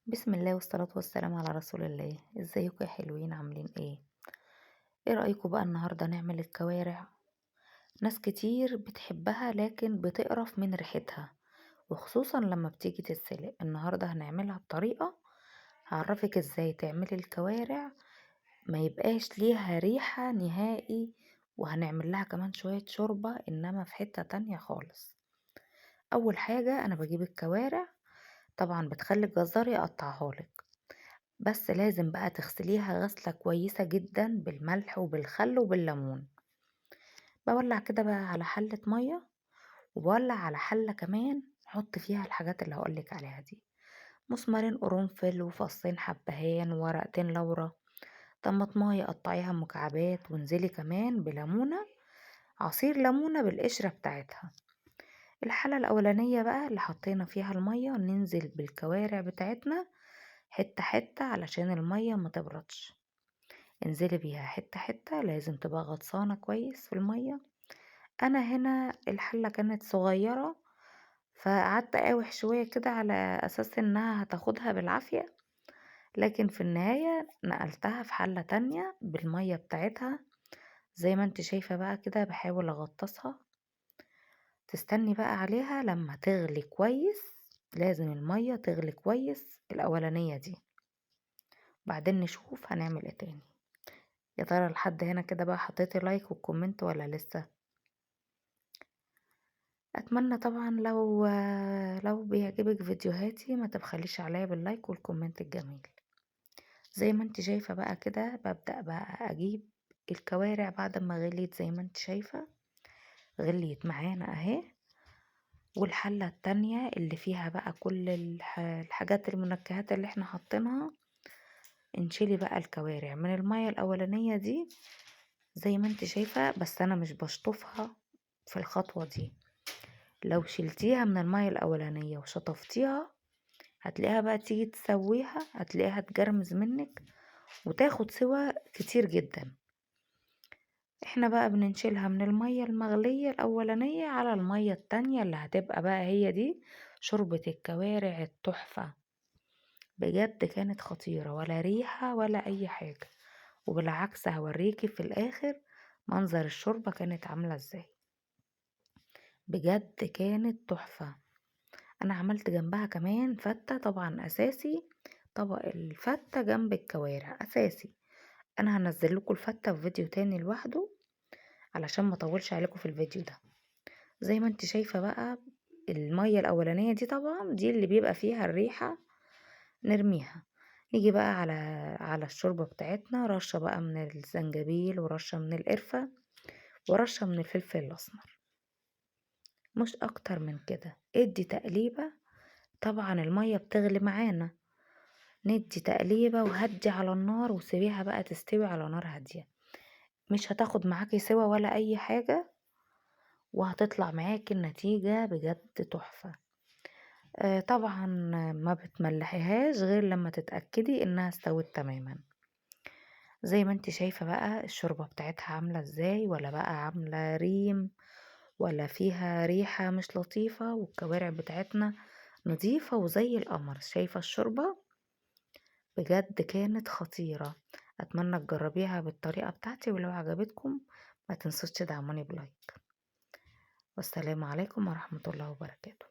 بسم الله والصلاة والسلام على رسول الله. ازيكم يا حلوين؟ عاملين ايه رأيكم بقى النهاردة نعمل الكوارع؟ ناس كتير بتحبها لكن بتقرف من ريحتها، وخصوصا لما بتيجي تتسلق. النهاردة هنعملها بطريقة هعرفك ازاي تعملي الكوارع ما يبقاش ليها ريحة نهائي، وهنعمل لها كمان شوية شوربة انما في حتة تانية خالص. اول حاجة انا بجيب الكوارع، طبعا بتخلي الجزار يقطعها لك، بس لازم بقى تغسليها غسلة كويسة جدا بالملح وبالخل وبالليمون. بولع كده بقى على حلة مية، وبولع على حلة كمان حط فيها الحاجات اللي هقولك عليها دي: مسمارين قرنفل وفصين حبهان وورقتين لورا، طماطماية قطعيها مكعبات، وانزلي كمان بليمونة، عصير ليمونة بالقشرة بتاعتها. الحلة الأولانية بقى اللي حطينا فيها المية ننزل بالكوارع بتاعتنا حتة حتة علشان المية ما تبردش. انزلي بيها حتة حتة، لازم تبقى غطسانة كويس في المية. انا هنا الحلة كانت صغيرة، فقعدت اقاوح شوية كده على اساس انها هتاخدها بالعافية، لكن في النهاية نقلتها في حلة تانية بالمية بتاعتها. زي ما انت شايفة بقى كده بحاول اغطسها. تستني بقى عليها لما تغلي كويس، لازم المية تغلي كويس الاولانية دي، بعدين نشوف هنعمل ايه تاني. يا ترى لحد هنا كده بقى حطيتي لايك وكومنت ولا لسه؟ اتمنى طبعا لو بيعجبك فيديوهاتي ما تبخليش عليا باللايك والكومنت الجميل. زي ما انت شايفة بقى كده ببدأ بقى اجيب الكوارع بعد ما غليت، زي ما انت شايفة غليت معانا اهي. والحلة التانية اللي فيها بقى كل الحاجات المنكهات اللي احنا حاطينها، نشيلي بقى الكوارع من المية الاولانية دي زي ما انت شايفة، بس انا مش بشطفها في الخطوة دي. لو شلتيها من المية الأولانية وشطفتيها هتلاقيها بقى تيجي تسويها هتلاقيها تجرمز منك وتاخد سوا كتير جدا. احنا بقى بننشلها من المية المغلية الأولانية على المية التانية اللي هتبقى بقى هي دي شوربة الكوارع التحفة. بجد كانت خطيرة، ولا ريحة ولا أي حاجة، وبالعكس هوريكي في الآخر منظر الشوربة كانت عاملة ازاي. بجد كانت تحفة. انا عملت جنبها كمان فتة، طبعا اساسي طبق الفتة جنب الكوارع اساسي. انا هنزل لكم الفتة في فيديو تاني لوحده علشان ما اطولش عليكم في الفيديو ده. زي ما انت شايفة بقى المية الاولانية دي طبعا دي اللي بيبقى فيها الريحة، نرميها. نيجي بقى على الشوربة بتاعتنا، رشة بقى من الزنجبيل ورشة من القرفة ورشة من الفلفل الاسمر، مش اكتر من كده. ادي تقليبة، طبعا المية بتغلي معانا، ندي تقليبة وهدي على النار وسيبيها بقى تستوي على نار هادية. مش هتاخد معاكي سوا ولا اي حاجة، وهتطلع معاكي النتيجة بجد تحفة. طبعا ما بتملحيهاش غير لما تتأكدي انها استوت تماما. زي ما انت شايفة بقى الشوربة بتاعتها عاملة ازاي، ولا بقى عاملة ريم ولا فيها ريحة مش لطيفة، والكوارع بتاعتنا نظيفة وزي القمر. شايفة الشوربة بجد كانت خطيرة. اتمنى تجربيها بالطريقة بتاعتي، ولو عجبتكم ما تنسوش تدعموني بلايك. والسلام عليكم ورحمة الله وبركاته.